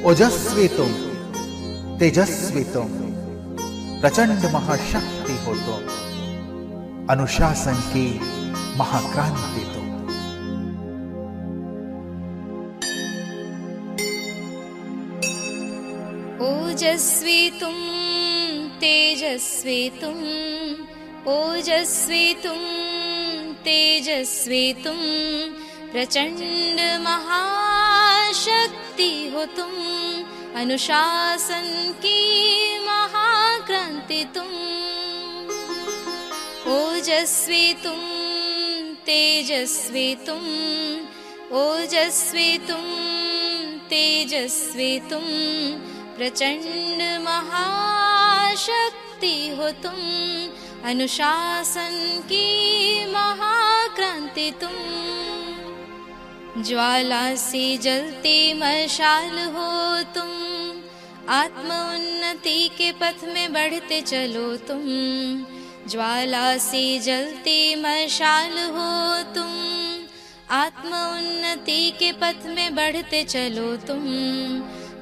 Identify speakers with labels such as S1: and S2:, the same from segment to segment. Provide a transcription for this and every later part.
S1: ओजस्वी तुम, तेजस्वी तुम, प्रचंड महाशक्ति हो तुम, अनुशासन की महाक्रांति तुम।
S2: ओजस्वी तुम, तेजस्वी तुम, ओजस्वी तुम, तेजस्वी तुम, प्रचंड महाशक्ति हो तुम, अनुशासन की महाक्रांति तुम। ओजस्वी तुम, तेजस्वी तुम, ओजस्वी तुम, तेजस्वी तुम, प्रचंड महाशक्ति हो तुम, अनुशासन की महाक्रांति तुम। ज्वाला सी जलती मशाल हो तुम, आत्म उन्नति के पथ में बढ़ते चलो तुम। ज्वाला सी जलती मशाल हो तुम, आत्म उन्नति के पथ में बढ़ते चलो तुम।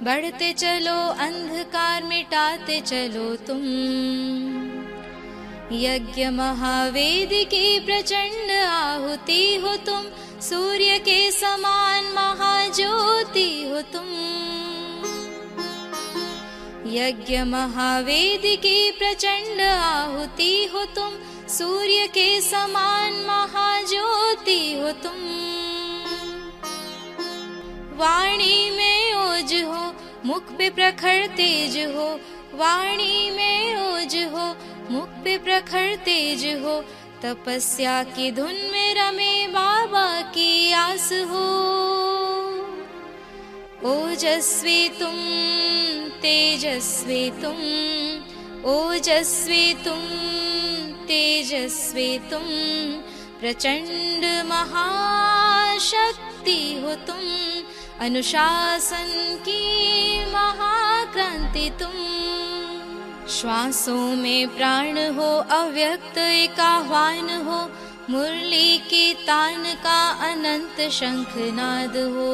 S2: बढ़ते चलो, अंधकार मिटाते चलो तुम। यज्ञ महावेद की प्रचंड आहुति हो तुम, सूर्य के समान महाज्योति हो तुम। यज्ञ महावेद की प्रचंड आहुति हो तुम, सूर्य के समान महाज्योति हो तुम। वाणी में ओज हो, मुख पे प्रखर तेज हो। वाणी में ओज हो, मुख पे प्रखर तेज हो। तपस्या की धुन में रमे बाबा की आस हो। ओजस्वी तुम, तेजस्वी तुम, ओजस्वी तुम, तेजस्वी तुम, प्रचंड महाशक्ति हो तुम, अनुशासन की महाक्रांति तुम। श्वासों में प्राण हो, अव्यक्त एक आह्वान हो। मुरली की तान का अनंत शंखनाद हो।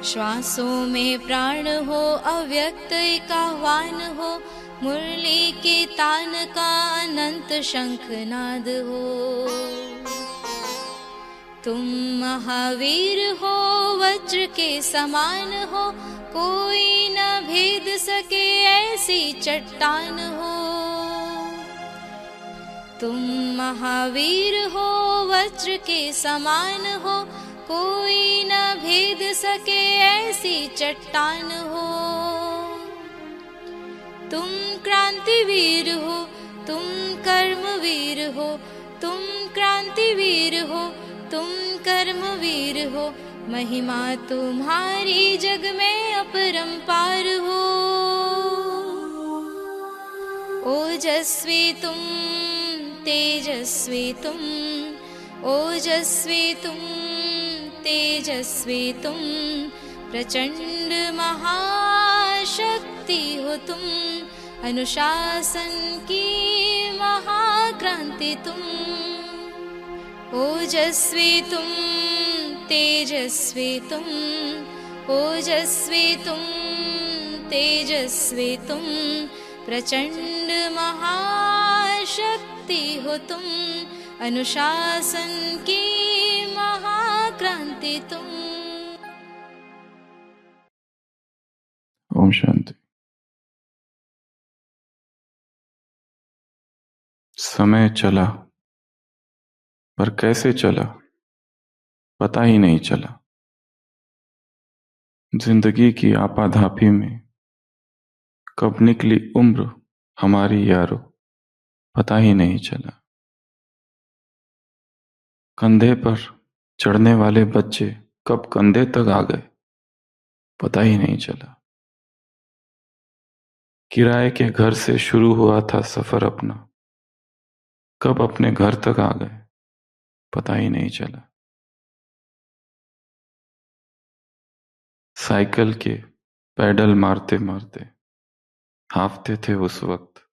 S2: श्वासों में प्राण हो, अव्यक्त एक आह्वान हो। मुरली की तान का अनंत शंखनाद हो। तुम महावीर हो, वज्र के समान हो। कोई न भेद सके ऐसी चट्टान हो। तुम महावीर हो, वज्र के समान हो। कोई न भेद सके ऐसी चट्टान हो। तुम क्रांतिवीर हो, तुम कर्मवीर हो। तुम क्रांतिवीर हो, तुम कर्मवीर हो। महिमा तुम्हारी जग में अपरंपार हो। ओजस्वी तुम, तेजस्वी तुम, ओजस्वी तुम, तेजस्वी तुम, प्रचंड महाशक्ति हो तुम, अनुशासन की महाक्रांति तुम। ओजस्वी तुम, तेजस्वी तुम, ओजस्वी तुम, तेजस्वी तुम, प्रचंड महाशक्ति हो तुम, अनुशासन की महाक्रांति तुम।
S3: ओम शांति। समय चला, पर कैसे चला पता ही नहीं चला। जिंदगी की आपाधापी में कब निकली उम्र हमारी यारो, पता ही नहीं चला। कंधे पर चढ़ने वाले बच्चे कब कंधे तक आ गए, पता ही नहीं चला। किराए के घर से शुरू हुआ था सफर अपना, कब अपने घर तक आ गए, पता ही नहीं चला। साइकिल के पैडल मारते मारते हांफते थे उस वक्त,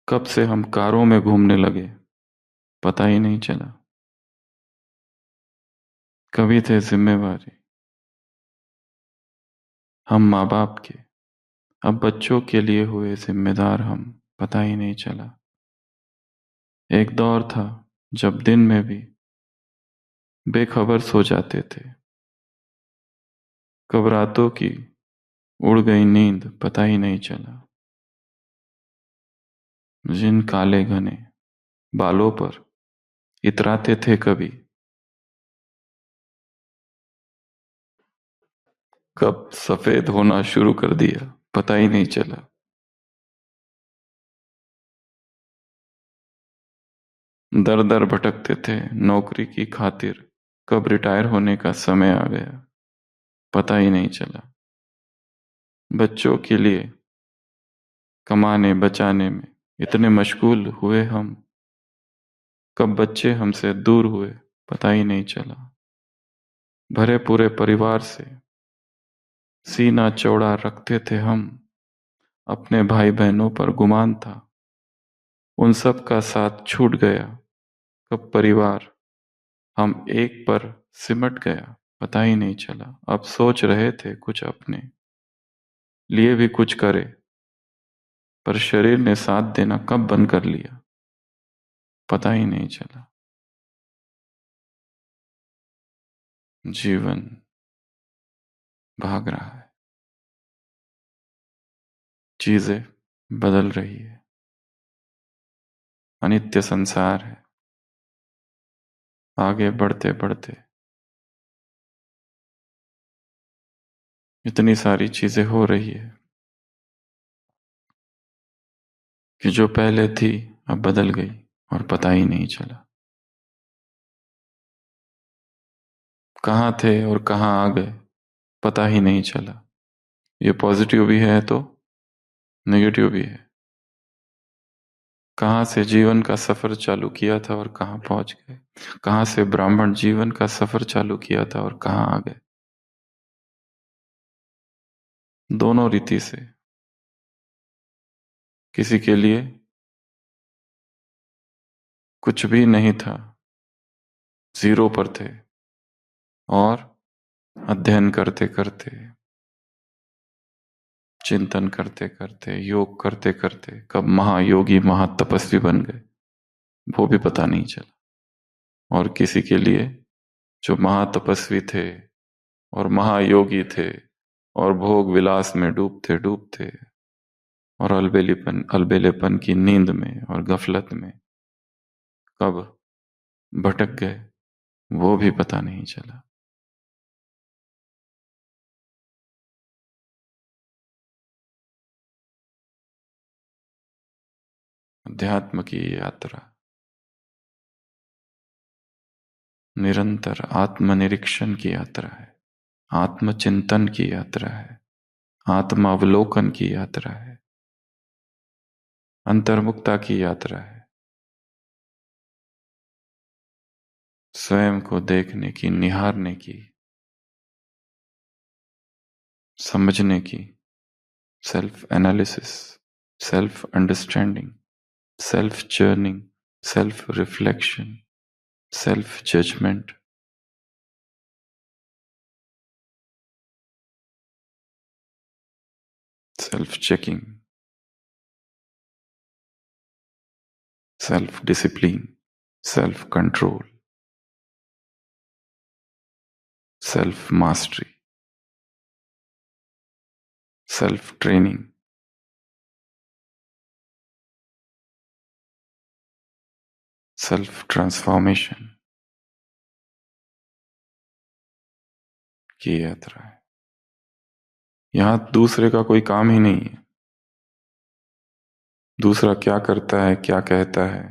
S3: कब से हम कारों में घूमने लगे, पता ही नहीं चला। कभी थे जिम्मेवारी, हम माँ बाप के, अब बच्चों के लिए हुए जिम्मेदार हम, पता ही नहीं चला। एक दौर था जब दिन में भी बेखबर सो जाते थे, कब रातों की उड़ गई नींद पता ही नहीं चला। जिन काले घने बालों पर इतराते थे कभी, कब सफेद होना शुरू कर दिया पता ही नहीं चला। दर दर भटकते थे नौकरी की खातिर, कब रिटायर होने का समय आ गया पता ही नहीं चला। बच्चों के लिए कमाने बचाने में इतने मशगूल हुए हम, कब बच्चे हमसे दूर हुए पता ही नहीं चला। भरे पूरे परिवार से सीना चौड़ा रखते थे हम, अपने भाई बहनों पर गुमान था, उन सब का साथ छूट गया, कब परिवार हम एक पर सिमट गया पता ही नहीं चला। अब सोच रहे थे कुछ अपने लिए भी कुछ करे, पर शरीर ने साथ देना कब बंद कर लिया पता ही नहीं चला। जीवन भाग रहा है, चीजें बदल रही है, अनित्य संसार है। आगे बढ़ते बढ़ते इतनी सारी चीजें हो रही है कि जो पहले थी अब बदल गई और पता ही नहीं चला। कहाँ थे और कहाँ आ गए पता ही नहीं चला। ये पॉजिटिव भी है तो नेगेटिव भी है। कहाँ से जीवन का सफर चालू किया था और कहाँ पहुंच गए, कहाँ से ब्राह्मण जीवन का सफर चालू किया था और कहाँ आ गए। दोनों रीति से किसी के लिए कुछ भी नहीं था, जीरो पर थे, और अध्ययन करते करते, चिंतन करते करते, योग करते करते कब महायोगी महातपस्वी बन गए वो भी पता नहीं चला। और किसी के लिए जो महातपस्वी थे और महायोगी थे और भोग विलास में डूबते डूबते और अलबेलेपन की नींद में और गफलत में कब भटक गए वो भी पता नहीं चला। अध्यात्म की यात्रा निरंतर आत्मनिरीक्षण की यात्रा है, आत्मचिंतन की यात्रा है, आत्मावलोकन की यात्रा है, अंतर्मुक्ता की यात्रा है, स्वयं को देखने की, निहारने की, समझने की, self analysis, self understanding, self churning, self reflection, self judgment, self checking, self discipline, self control, self mastery, self training, self transformation की यात्रा है। यहां दूसरे का कोई काम ही नहीं है। दूसरा क्या करता है, क्या कहता है,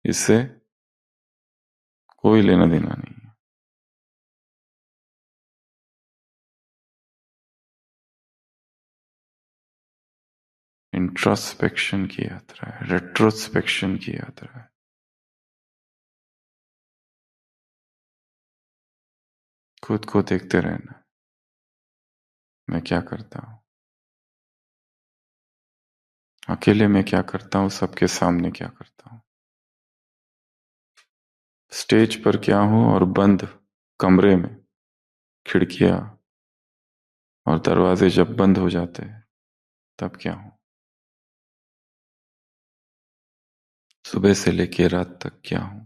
S3: इससे कोई लेना देना नहीं है। इंट्रोस्पेक्शन की यात्रा है, रेट्रोस्पेक्शन की यात्रा है। खुद को देखते रहना, मैं क्या करता हूं, अकेले में क्या करता हूं, सबके सामने क्या करता हूं, स्टेज पर क्या हूं और बंद कमरे में खिड़कियां और दरवाजे जब बंद हो जाते हैं तब क्या हो? सुबह से लेकर रात तक क्या हो?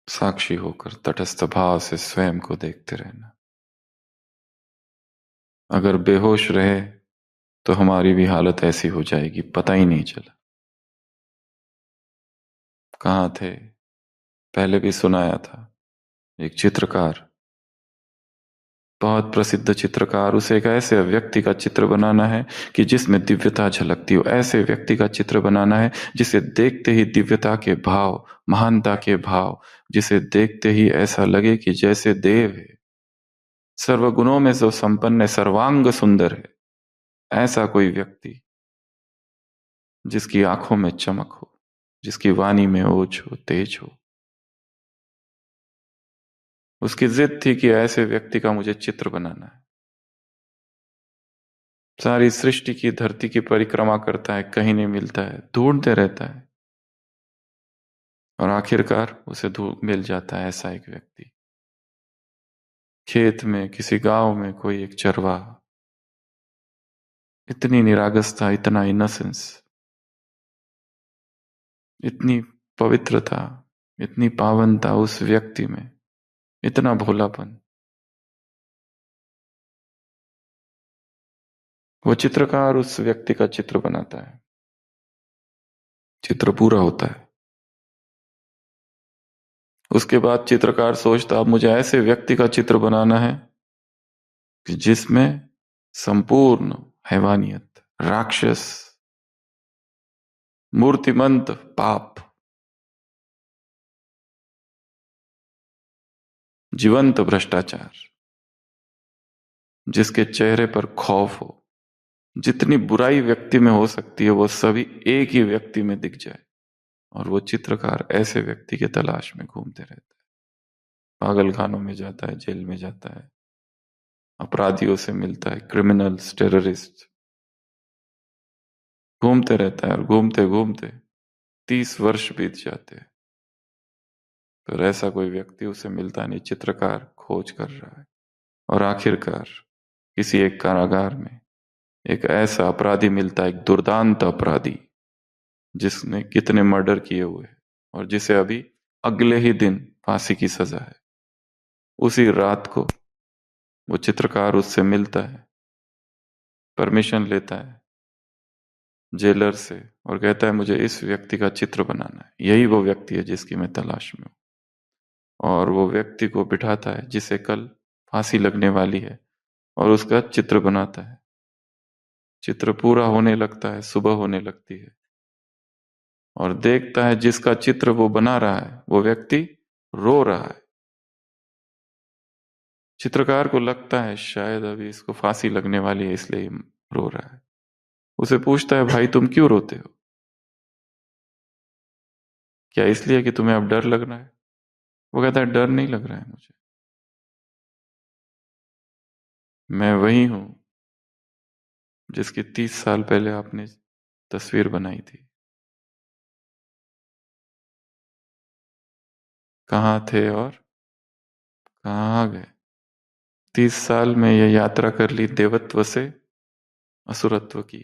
S3: साक्षी होकर तटस्थ भाव से स्वयं को देखते रहना। अगर बेहोश रहे तो हमारी भी हालत ऐसी हो जाएगी, पता ही नहीं चला। कहाँ थे? पहले भी सुनाया था। एक चित्रकार, बहुत प्रसिद्ध चित्रकार, उसे एक ऐसे व्यक्ति का चित्र बनाना है कि जिसमें दिव्यता झलकती हो। ऐसे व्यक्ति का चित्र बनाना है जिसे देखते ही दिव्यता के भाव, महानता के भाव, जिसे देखते ही ऐसा लगे कि जैसे देव है, सर्वगुणों में जो संपन्न है, सर्वांग सुंदर है। ऐसा कोई व्यक्ति जिसकी आंखों में चमक हो, जिसकी वाणी में ओज हो, तेज हो। उसकी जिद थी कि ऐसे व्यक्ति का मुझे चित्र बनाना है। सारी सृष्टि की, धरती की परिक्रमा करता है, कहीं नहीं मिलता है, ढूंढते रहता है, और आखिरकार उसे मिल जाता है ऐसा एक व्यक्ति। खेत में, किसी गांव में कोई एक चरवाहा, इतनी निरागसता, इतना इनोसेंस, इतनी पवित्रता, इतनी पावनता उस व्यक्ति में, इतना भोलापन। वो चित्रकार उस व्यक्ति का चित्र बनाता है, चित्र पूरा होता है। उसके बाद चित्रकार सोचता, अब मुझे ऐसे व्यक्ति का चित्र बनाना है कि जिसमें संपूर्ण हैवानियत, राक्षस, मूर्तिमंत पाप, जीवंत भ्रष्टाचार, जिसके चेहरे पर खौफ हो, जितनी बुराई व्यक्ति में हो सकती है वो सभी एक ही व्यक्ति में दिख जाए। और वो चित्रकार ऐसे व्यक्ति के तलाश में घूमते रहता है, पागल खानों में जाता है, जेल में जाता है, अपराधियों से मिलता है, क्रिमिनल्स, टेररिस्ट, घूमते रहता है। और घूमते घूमते 30 वर्ष बीत जाते हैं, फिर ऐसा कोई व्यक्ति उसे मिलता नहीं। चित्रकार खोज कर रहा है, और आखिरकार किसी एक कारागार में एक ऐसा अपराधी मिलता है, एक दुर्दांत अपराधी, जिसने कितने मर्डर किए हुए हैं और जिसे अभी अगले ही दिन फांसी की सजा है। उसी रात को वो चित्रकार उससे मिलता है, परमिशन लेता है जेलर से, और कहता है मुझे इस व्यक्ति का चित्र बनाना है, यही वो व्यक्ति है जिसकी मैं तलाश में हूं। और वो व्यक्ति को बिठाता है जिसे कल फांसी लगने वाली है, और उसका चित्र बनाता है। चित्र पूरा होने लगता है, सुबह होने लगती है, और देखता है जिसका चित्र वो बना रहा है वो व्यक्ति रो रहा है। चित्रकार को लगता है शायद अभी इसको फांसी लगने वाली है, इसलिए रो रहा है। उसे पूछता है, भाई तुम क्यों रोते हो? क्या इसलिए कि तुम्हें अब डर लग रहा है? वो कहता है, डर नहीं लग रहा है मुझे, मैं वही हूं जिसकी 30 साल पहले आपने तस्वीर बनाई थी। कहाँ थे और कहाँ आ गए? 30 साल में यह यात्रा कर ली देवत्व से असुरत्व की,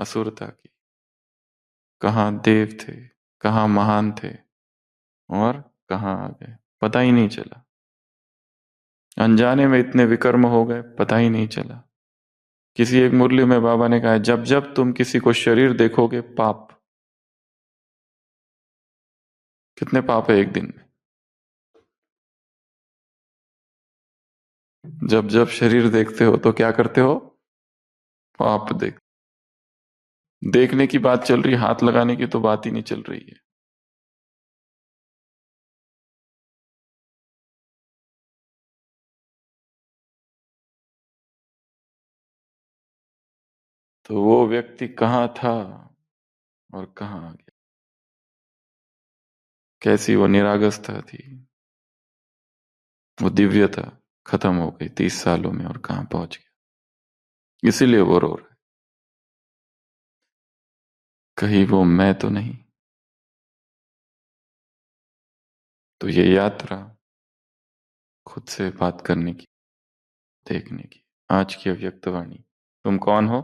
S3: असुरता की। कहाँ देव थे, कहाँ महान थे, और कहाँ आ गए, पता ही नहीं चला। अनजाने में इतने विकर्म हो गए, पता ही नहीं चला। किसी एक मुरली में बाबा ने कहा, जब जब तुम किसी को शरीर देखोगे, पाप। कितने पाप है एक दिन में? जब जब शरीर देखते हो तो क्या करते हो? पाप देखने की बात चल रही, हाथ लगाने की तो बात ही नहीं चल रही है। तो वो व्यक्ति कहाँ था और कहाँ आ गया? कैसी वो निरागसता थी, वो दिव्यता खत्म हो गई 30 सालों में, और कहाँ पहुंच गया? इसीलिए वो रो रहा है। कहीं वो मैं तो नहीं? तो ये यात्रा खुद से बात करने की, देखने की। आज की अव्यक्तवाणी। तुम कौन हो?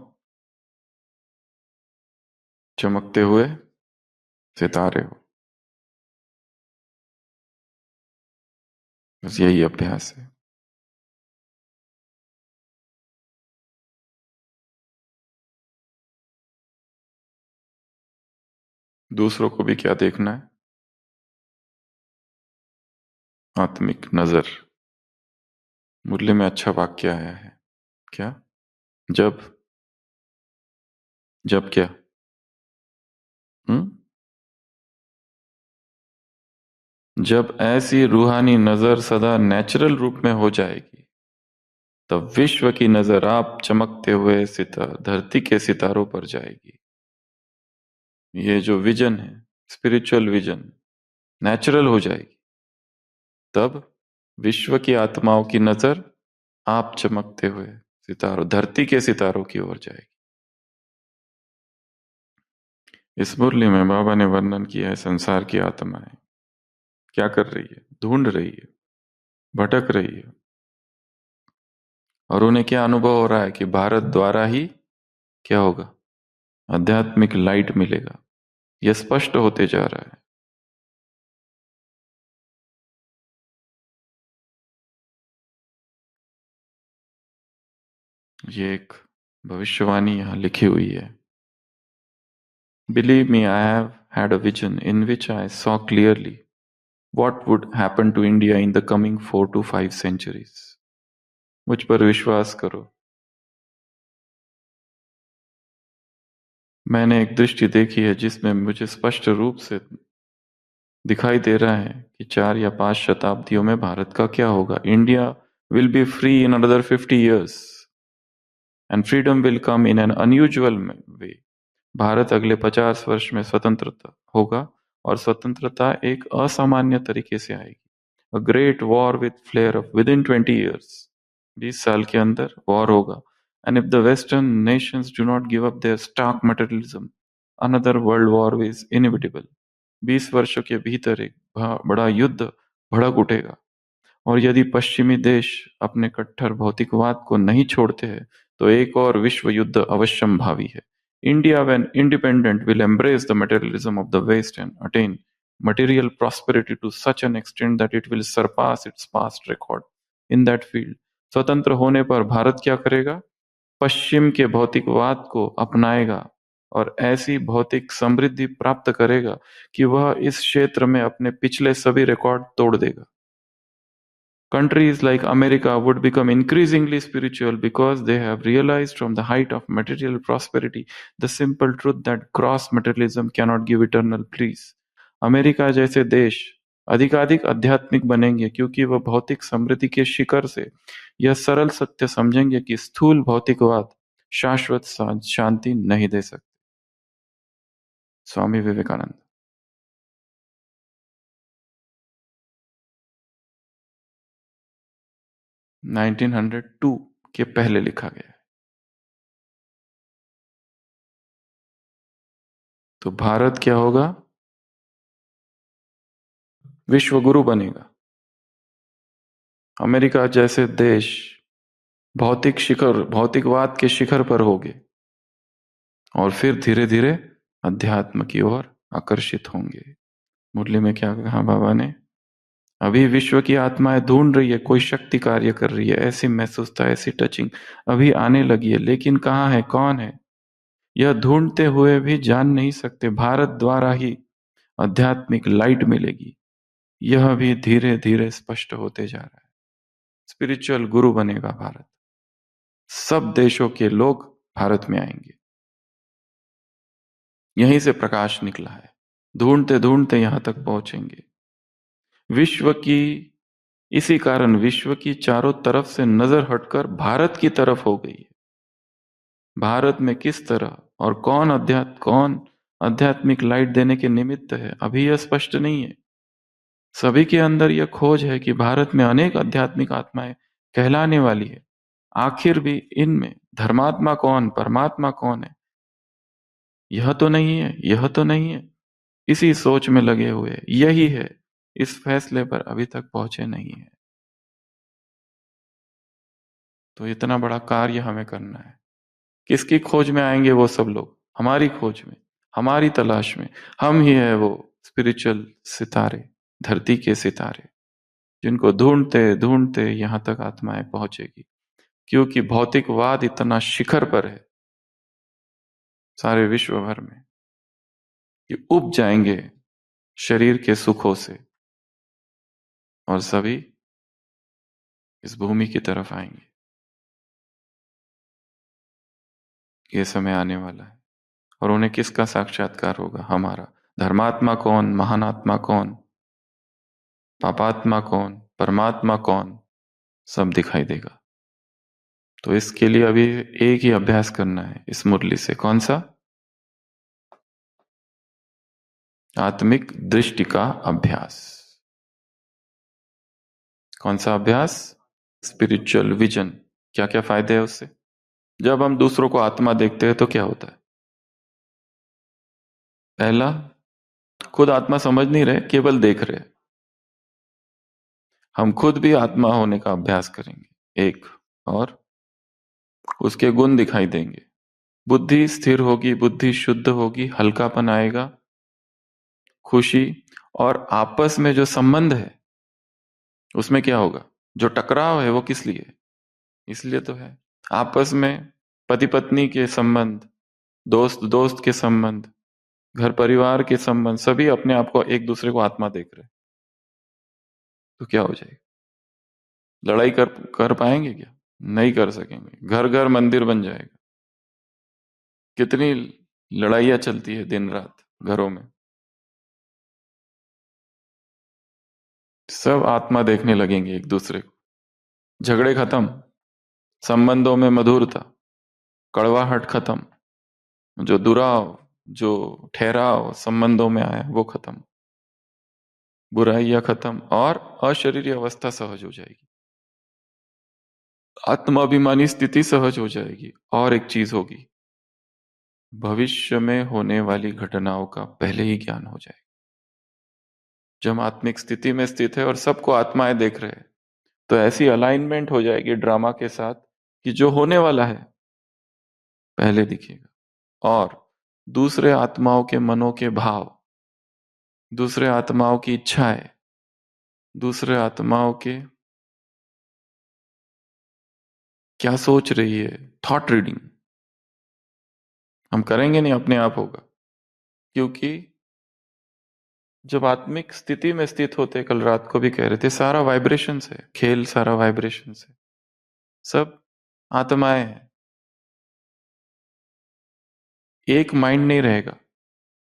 S3: चमकते हुए सितारे हो। बस यही अभ्यास है। दूसरों को भी क्या देखना है? आत्मिक नजर। मुरली में अच्छा वाक्य आया है। क्या? जब जब क्या? हम्म? जब ऐसी रूहानी नजर सदा नेचुरल रूप में हो जाएगी, तब विश्व की नजर आप चमकते हुए धरती के सितारों पर जाएगी। ये जो विजन है, स्पिरिचुअल विजन, नेचुरल हो जाएगी। तब विश्व की आत्माओं की नजर आप चमकते हुए सितारों, धरती के सितारों की ओर जाएगी। इस मुरली में बाबा ने वर्णन किया है संसार की आत्माएं क्या कर रही है, ढूंढ रही है, भटक रही है, और उन्हें क्या अनुभव हो रहा है कि भारत द्वारा ही क्या होगा, आध्यात्मिक लाइट मिलेगा। यह स्पष्ट होते जा रहा है। ये एक भविष्यवाणी यहां लिखी हुई है। Believe me, I have had a vision in which I saw clearly what would happen to India in the coming 4 to 5 centuries. मुझ पर विश्वास करो, मैंने एक दृष्टि देखी है जिसमें मुझे स्पष्ट रूप से दिखाई दे रहा है कि 4 या 5 शताब्दियों में भारत का क्या होगा। India will be free in another 50 years and freedom will come in an unusual way. Bharat अगले 50 वर्ष में स्वतंत्रता होगा, और स्वतंत्रता एक असामान्य तरीके से आएगी। A great war with flare up within 20 years. 20 साल के अंदर वॉर होगा। And if the Western nations do not give up their stark materialism, another world war is inevitable. 20 वर्षों के भीतर एक बड़ा युद्ध भड़क उठेगा, और यदि पश्चिमी देश अपने कट्टर भौतिकवाद को नहीं छोड़ते हैं, तो एक और विश्व युद्ध अवश्यंभावी है। India, when independent, will embrace the materialism of the West and attain material prosperity to such an extent that it will surpass its past record in that field. स्वतंत्र होने पर भारत क्या करेगा? पश्चिम के भौतिकवाद को अपनाएगा और ऐसी भौतिक समृद्धि प्राप्त करेगा कि वह इस क्षेत्र में अपने पिछले सभी रिकॉर्ड तोड़ देगा। Countries like America would become increasingly spiritual because they have realized from the height of material prosperity the simple truth that gross materialism cannot give eternal peace. America जैसे देश अधिकाधिक आध्यात्मिक बनेंगे क्योंकि वह भौतिक समृद्धि के शिखर से यह सरल सत्य समझेंगे कि स्थूल भौतिकवाद शाश्वत शांति नहीं दे सकते। स्वामी विवेकानंद। (1902) के पहले लिखा गया है। तो भारत क्या होगा? विश्व गुरु बनेगा। अमेरिका जैसे देश भौतिकवाद के शिखर पर होंगे, और फिर धीरे धीरे अध्यात्म की ओर आकर्षित होंगे। मुरली में क्या कहा बाबा ने? अभी विश्व की आत्माएं ढूंढ रही है, कोई शक्ति कार्य कर रही है, ऐसी महसूसता, ऐसी टचिंग अभी आने लगी है, लेकिन कहाँ है, कौन है, यह ढूंढते हुए भी जान नहीं सकते। भारत द्वारा ही आध्यात्मिक लाइट मिलेगी, यह भी धीरे धीरे स्पष्ट होते जा रहा है। स्पिरिचुअल गुरु बनेगा भारत। सब देशों के लोग भारत में आएंगे। यहीं से प्रकाश निकला है, ढूंढते ढूंढते यहां तक पहुंचेंगे। इसी कारण विश्व की चारों तरफ से नजर हटकर भारत की तरफ हो गई है। भारत में किस तरह और कौन आध्यात्मिक लाइट देने के निमित्त है, अभी यह स्पष्ट नहीं है। सभी के अंदर यह खोज है कि भारत में अनेक आध्यात्मिक आत्माएं कहलाने वाली है। आखिर भी इनमें धर्मात्मा कौन, परमात्मा कौन है, यह तो नहीं है, यह तो नहीं है। इसी सोच में लगे हुए, यही है इस फैसले पर अभी तक पहुंचे नहीं है। तो इतना बड़ा कार्य हमें करना है। किसकी खोज में आएंगे वो सब लोग? हमारी खोज में, हमारी तलाश में। हम ही है वो स्पिरिचुअल सितारे, धरती के सितारे, जिनको ढूंढते ढूंढते यहां तक आत्माएं पहुंचेगी। क्योंकि भौतिकवाद इतना शिखर पर है सारे विश्व भर में कि उब जाएंगे शरीर के सुखों से और सभी इस भूमि की तरफ आएंगे। ये समय आने वाला है और उन्हें किसका साक्षात्कार होगा? हमारा। धर्मात्मा कौन, महानात्मा कौन, पापात्मा कौन, परमात्मा कौन, सब दिखाई देगा। तो इसके लिए अभी एक ही अभ्यास करना है इस मुरली से। कौन सा? आत्मिक दृष्टि का अभ्यास। कौन सा अभ्यास? Spiritual vision. क्या क्या फायदे हैं उससे? जब हम दूसरों को आत्मा देखते हैं तो क्या होता है? पहला, खुद आत्मा समझ नहीं रहे, केवल देख रहे। हम खुद भी आत्मा होने का अभ्यास करेंगे एक, और उसके गुण दिखाई देंगे। बुद्धि स्थिर होगी, बुद्धि शुद्ध होगी, हल्कापन आएगा, खुशी, और आपस में जो संबंध है उसमें क्या होगा? जो टकराव है वो किस लिए? इसलिए तो है। आपस में पति पत्नी के संबंध, दोस्त दोस्त के संबंध, घर परिवार के संबंध, सभी अपने आप को एक दूसरे को आत्मा देख रहे। तो क्या हो जाएगा? लड़ाई कर पाएंगे क्या? नहीं कर सकेंगे। घर घर मंदिर बन जाएगा। कितनी लड़ाइयां चलती है दिन रात घरों में। सब आत्मा देखने लगेंगे एक दूसरे को। झगड़े खत्म, संबंधों में मधुरता, कड़वाहट खत्म, जो दुराव, जो ठहराव संबंधों में आया वो खत्म, बुराइयां खत्म, और अशरीरी अवस्था सहज हो जाएगी, आत्माभिमानी स्थिति सहज हो जाएगी। और एक चीज होगी, भविष्य में होने वाली घटनाओं का पहले ही ज्ञान हो जाएगा। जब हम आत्मिक स्थिति में स्थित है और सबको आत्माएं देख रहे हैं, तो ऐसी अलाइनमेंट हो जाएगी ड्रामा के साथ कि जो होने वाला है पहले दिखेगा। और दूसरे आत्माओं के मनों के भाव, दूसरे आत्माओं की इच्छाएं, दूसरे आत्माओं के क्या सोच रही है, थॉट रीडिंग हम करेंगे नहीं, अपने आप होगा। क्योंकि जब आत्मिक स्थिति में स्थित होते, कल रात को भी कह रहे थे, सारा वाइब्रेशंस है, खेल सारा वाइब्रेशंस है, सब आत्माएं हैं। एक माइंड नहीं रहेगा,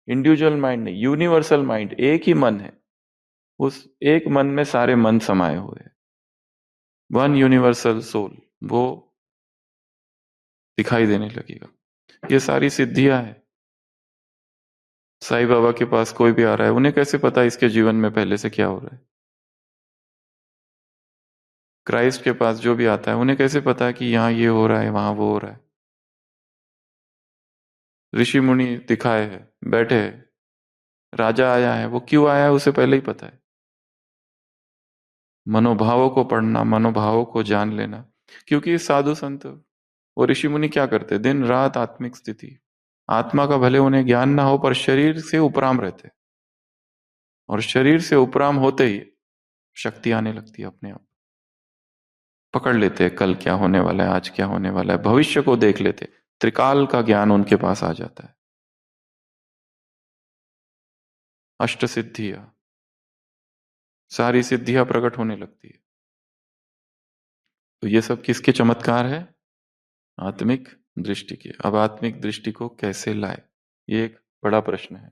S3: इंडिविजुअल माइंड नहीं, यूनिवर्सल माइंड, एक ही मन है। उस एक मन में सारे मन समाये हुए हैं, वन यूनिवर्सल सोल, वो दिखाई देने लगेगा। ये सारी सिद्धियां हैं। साईं बाबा के पास कोई भी आ रहा है, उन्हें कैसे पता इसके जीवन में पहले से क्या हो रहा है? क्राइस्ट के पास जो भी आता है, उन्हें कैसे पता है कि यहां ये हो रहा है, वहां वो हो रहा है? ऋषि मुनि दिखाए हैं, बैठे हैं, राजा आया है, वो क्यों आया है उसे पहले ही पता है। मनोभावों को पढ़ना, मनोभावों को जान लेना। क्योंकि साधु संत, वो ऋषि मुनि क्या करते? दिन रात आत्मिक स्थिति, आत्मा का भले उन्हें ज्ञान ना हो, पर शरीर से उपराम रहते, और शरीर से उपराम होते ही शक्ति आने लगती है अपने आप। पकड़ लेते हैं कल क्या होने वाला है, आज क्या होने वाला है, भविष्य को देख लेते, त्रिकाल का ज्ञान उनके पास आ जाता है। अष्ट सिद्धियां, सारी सिद्धियां प्रकट होने लगती है। तो ये सब किसके चमत्कार है? आत्मिक दृष्टि के। अब आत्मिक दृष्टि को कैसे लाए, ये एक बड़ा प्रश्न है।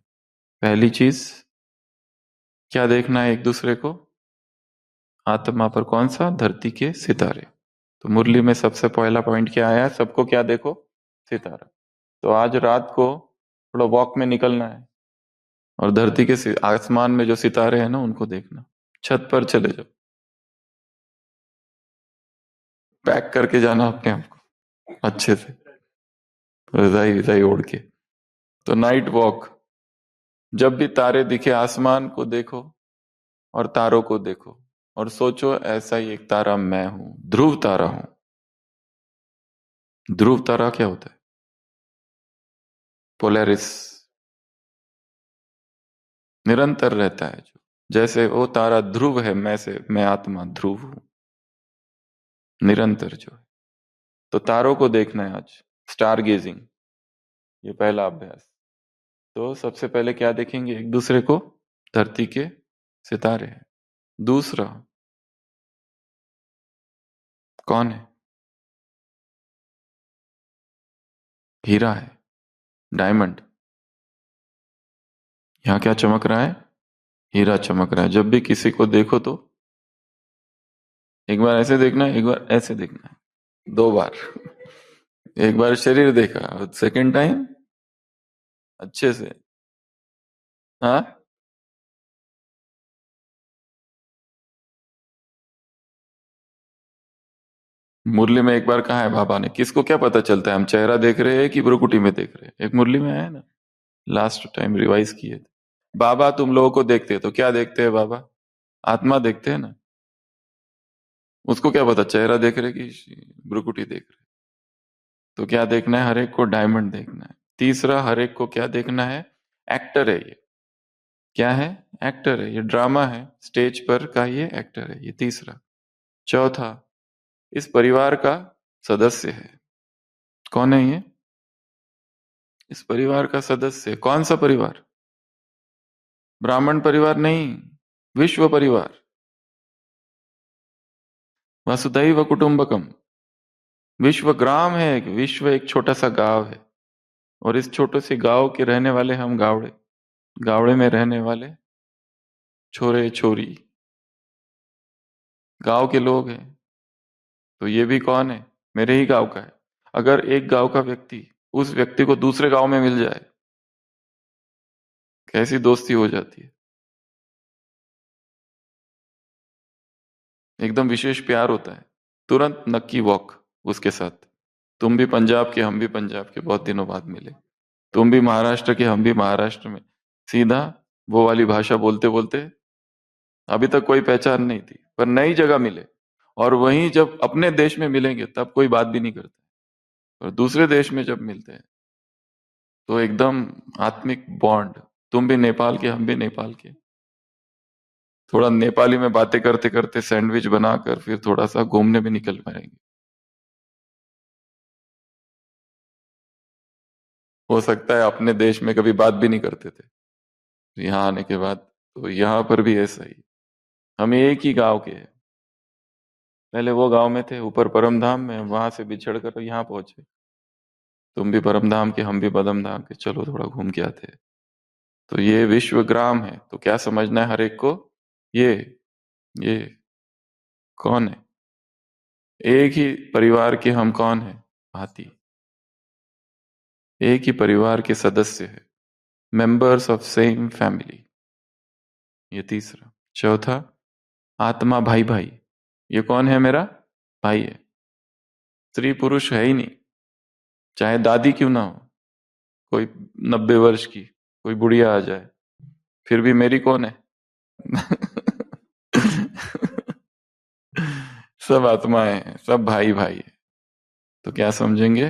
S3: पहली चीज क्या देखना है? एक दूसरे को आत्मा पर। कौन सा? धरती के सितारे। तो मुरली में सबसे पहला पॉइंट क्या आया? सबको क्या देखो? सितारा। तो आज रात को थोड़ा वॉक में निकलना है और धरती के आसमान में जो सितारे हैं ना, उनको देखना। छत पर चले जाओ, पैक करके जाना अपने आप को अच्छे से, रजाई रजाई ओढ़ के। तो नाइट वॉक, जब भी तारे दिखे आसमान को देखो और तारों को देखो और सोचो ऐसा ही एक तारा मैं हूं, ध्रुव तारा हूं। ध्रुव तारा क्या होता है? पोलैरिस, निरंतर रहता है जो, जैसे वो तारा ध्रुव है, मैं आत्मा ध्रुव हूं, निरंतर जो है। तो तारों को देखना है आज, स्टार गेजिंग, ये पहला अभ्यास। तो सबसे पहले क्या देखेंगे एक दूसरे को? धरती के सितारे हैं। दूसरा कौन है? हीरा है, डायमंड। यहां क्या चमक रहा है? हीरा चमक रहा है। जब भी किसी को देखो तो एक बार ऐसे देखना है, एक बार ऐसे देखना है, दो बार। एक बार शरीर देखा और सेकंड टाइम अच्छे से। हाँ, मुरली में एक बार कहा है बाबा ने, किसको क्या पता चलता है हम चेहरा देख रहे हैं कि भ्रुकुटी में देख रहे हैं? एक मुरली में है ना, लास्ट टाइम रिवाइज किए थे। बाबा तुम लोगों को देखते हैं तो क्या देखते हैं बाबा? आत्मा देखते हैं ना। उसको क्या पता चेहरा देख रहे कि भ्रुकुटी देख रहे? तो क्या देखना है? हर एक को डायमंड देखना है। तीसरा, हर एक को क्या देखना है? एक्टर है ये। क्या है? एक्टर है ये, ड्रामा है, स्टेज पर का ये एक्टर है ये, तीसरा। चौथा, इस परिवार का सदस्य है। कौन है ये? इस परिवार का सदस्य। कौन सा परिवार? ब्राह्मण परिवार नहीं, विश्व परिवार। वसुधैव कुटुंबकम। विश्व ग्राम है, एक विश्व एक छोटा सा गांव है, और इस छोटे से गांव के रहने वाले हम गावड़े, गावड़े में रहने वाले छोरे छोरी, गांव के लोग हैं। तो ये भी कौन है? मेरे ही गांव का है। अगर एक गांव का व्यक्ति उस व्यक्ति को दूसरे गांव में मिल जाए, कैसी दोस्ती हो जाती है, एकदम विशेष प्यार होता है, तुरंत नक्की वॉक उसके साथ। तुम भी पंजाब के, हम भी पंजाब के, बहुत दिनों बाद मिले। तुम भी महाराष्ट्र के, हम भी महाराष्ट्र में, सीधा वो वाली भाषा बोलते बोलते, अभी तक कोई पहचान नहीं थी, पर नई जगह मिले। और वहीं जब अपने देश में मिलेंगे तब कोई बात भी नहीं करते, और दूसरे देश में जब मिलते हैं तो एकदम आत्मिक बॉन्ड। तुम भी नेपाल के, हम भी नेपाल के। थोड़ा नेपाली में बातें करते करते सैंडविच बनाकर फिर थोड़ा सा घूमने भी निकल पाएंगे। हो सकता है अपने देश में कभी बात भी नहीं करते थे, यहाँ आने के बाद तो यहाँ पर भी ऐसा ही। हम एक ही गांव के हैं, पहले वो गांव में थे ऊपर परम धाम में, वहां से बिछड़ कर यहाँ पहुंचे। तुम भी परम धाम के, हम भी पदम धाम के, चलो थोड़ा घूम के आते हैं। तो ये विश्व ग्राम है। तो क्या समझना है हर एक को? ये ये कौन है? एक ही परिवार के हम कौन है? भांति। एक ही परिवार के सदस्य है, मेंबर्स ऑफ सेम फैमिली, ये तीसरा। चौथा, आत्मा भाई भाई। ये कौन है? मेरा भाई है। स्त्री पुरुष है ही नहीं, चाहे दादी क्यों ना हो, कोई 90 वर्ष की कोई बुढ़िया आ जाए, फिर भी मेरी कौन है? सब आत्माएं हैं, सब भाई भाई है। तो क्या समझेंगे?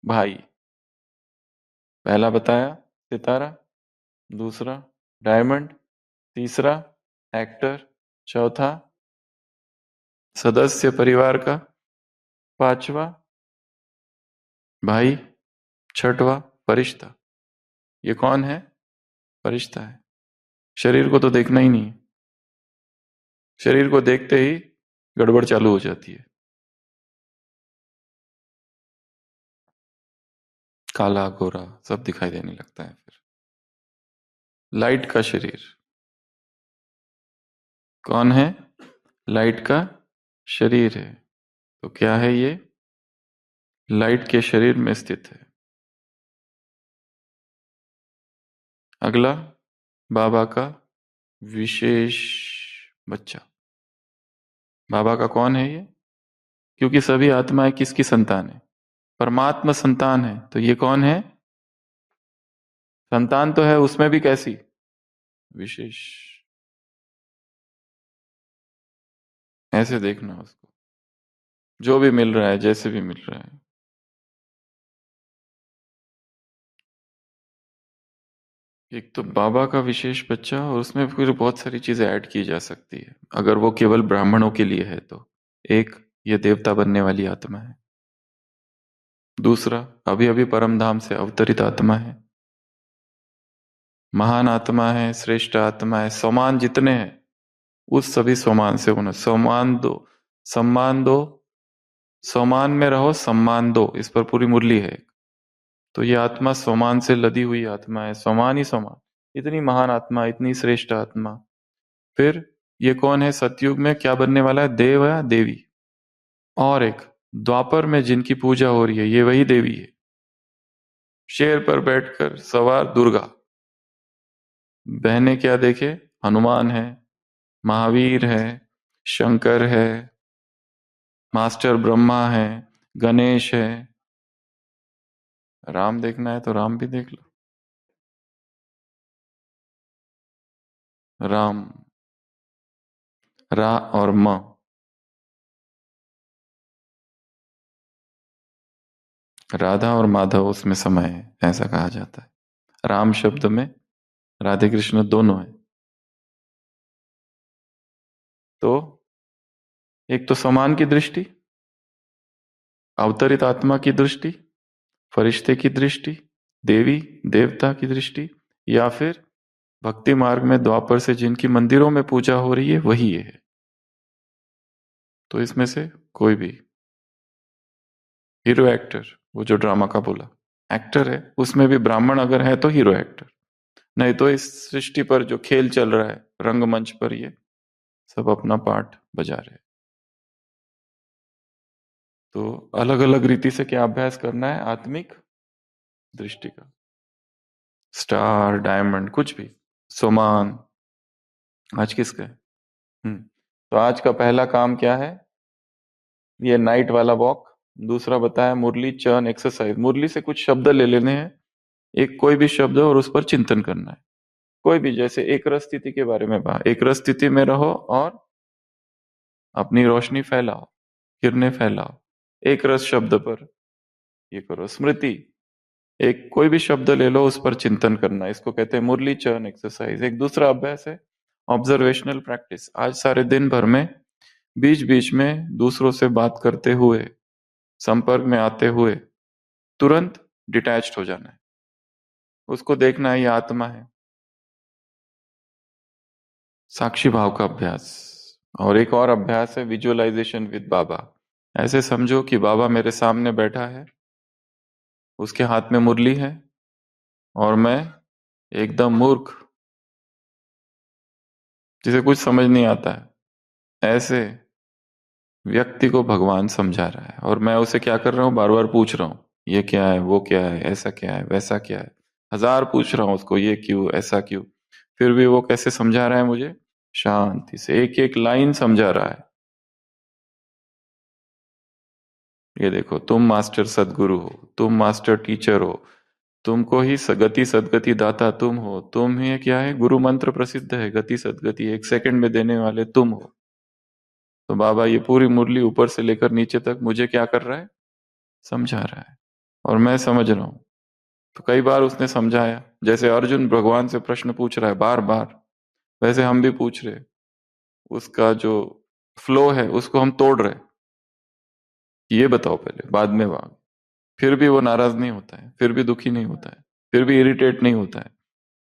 S3: भाई। पहला बताया सितारा, दूसरा डायमंड, तीसरा एक्टर, चौथा सदस्य परिवार का, पांचवा भाई, छठवा फरिश्ता। ये कौन है? फरिश्ता है। शरीर को तो देखना ही नहीं है, शरीर को देखते ही गड़बड़ चालू हो जाती है। काला गोरा सब दिखाई देने लगता है। फिर लाइट का शरीर कौन है? लाइट का शरीर है। तो क्या है ये? लाइट के शरीर में स्थित है। अगला, बाबा का विशेष बच्चा। बाबा का कौन है ये? क्योंकि सभी आत्माएं किसकी संतान है? परमात्मा संतान है। तो ये कौन है? संतान तो है, उसमें भी कैसी? विशेष। ऐसे देखना उसको, जो भी मिल रहा है, जैसे भी मिल रहा है। एक तो बाबा का विशेष बच्चा, और उसमें फिर बहुत सारी चीजें ऐड की जा सकती है अगर वो केवल ब्राह्मणों के लिए है तो। एक, ये देवता बनने वाली आत्मा है। दूसरा, अभी अभी परम धाम से अवतरित आत्मा है, महान आत्मा है, श्रेष्ठ आत्मा है। सोमान जितने हैं उस सभी सोमान से उन्हें सोमान दो, सम्मान दो, सोमान में रहो, सम्मान दो, इस पर पूरी मुरली है। तो ये आत्मा सोमान से लदी हुई आत्मा है, सोमान ही सोमान, इतनी महान आत्मा, इतनी श्रेष्ठ आत्मा। फिर ये कौन है? सतयुग में क्या बनने वाला है? देव या देवी। और एक, द्वापर में जिनकी पूजा हो रही है, ये वही देवी है, शेर पर बैठकर सवार दुर्गा। बहने क्या देखे? हनुमान है, महावीर है, शंकर है, मास्टर ब्रह्मा है, गणेश है। राम देखना है तो राम भी देख लो। राम, रा और म, राधा और माधव उसमें समय है, ऐसा कहा जाता है। राम शब्द में राधे कृष्ण दोनों है। तो एक तो समान की दृष्टि, अवतरित आत्मा की दृष्टि, फरिश्ते की दृष्टि, देवी देवता की दृष्टि, या फिर भक्ति मार्ग में द्वापर से जिनकी मंदिरों में पूजा हो रही है वही ये है। तो इसमें से कोई भी हीरो एक्टर, वो जो ड्रामा का बोला एक्टर है, उसमें भी ब्राह्मण अगर है तो हीरो एक्टर, नहीं तो इस सृष्टि पर जो खेल चल रहा है रंगमंच पर, ये सब अपना पार्ट बजा रहे हैं। तो अलग अलग रीति से क्या अभ्यास करना है? आत्मिक दृष्टि का। स्टार, डायमंड, कुछ भी, सोमान। आज किसका है? तो आज का पहला काम क्या है? ये नाइट वाला वॉक। दूसरा बताया मुरली चरण एक्सरसाइज। मुरली से कुछ शब्द ले लेने हैं, एक कोई भी शब्द और उस पर चिंतन करना है। कोई भी, जैसे एक रस स्थिति के बारे में बात, एक रस स्थिति में रहो और अपनी रोशनी फैलाओ, किरणें फैलाओ। एक रस शब्द पर ये करो, स्मृति। एक कोई भी शब्द ले लो, उस पर चिंतन करना, इसको कहते हैं मुरली चरण एक्सरसाइज। एक दूसरा अभ्यास है ऑब्जर्वेशनल प्रैक्टिस। आज सारे दिन भर में बीच बीच में दूसरों से बात करते हुए, संपर्क में आते हुए तुरंत डिटैच्ड हो जाना है, उसको देखना है ये आत्मा है। साक्षी भाव का अभ्यास। और एक और अभ्यास है विजुअलाइजेशन विद बाबा। ऐसे समझो कि बाबा मेरे सामने बैठा है, उसके हाथ में मुरली है और मैं एकदम मूर्ख, जिसे कुछ समझ नहीं आता है, ऐसे व्यक्ति को भगवान समझा रहा है। और मैं उसे क्या कर रहा हूं? बार बार पूछ रहा हूं, ये क्या है, वो क्या है, ऐसा क्या है, वैसा क्या है। हजार पूछ रहा हूं उसको, ये क्यों, ऐसा क्यों। फिर भी वो कैसे समझा रहा है मुझे? शांति से एक एक लाइन समझा रहा है। ये देखो, तुम मास्टर सदगुरु हो, तुम मास्टर टीचर हो, तुमको ही गति सदगति दाता तुम हो, तुम ही क्या है, गुरु मंत्र प्रसिद्ध है, गति सदगति 1 सेकंड में देने वाले तुम हो। तो बाबा ये पूरी मुरली ऊपर से लेकर नीचे तक मुझे क्या कर रहा है? समझा रहा है, और मैं समझ रहा हूं। तो कई बार उसने समझाया, जैसे अर्जुन भगवान से प्रश्न पूछ रहा है बार बार, वैसे हम भी पूछ रहे, उसका जो फ्लो है उसको हम तोड़ रहे, ये बताओ पहले, बाद में वाग। फिर भी वो नाराज नहीं होता है, फिर भी दुखी नहीं होता है, फिर भी इरिटेट नहीं होता है,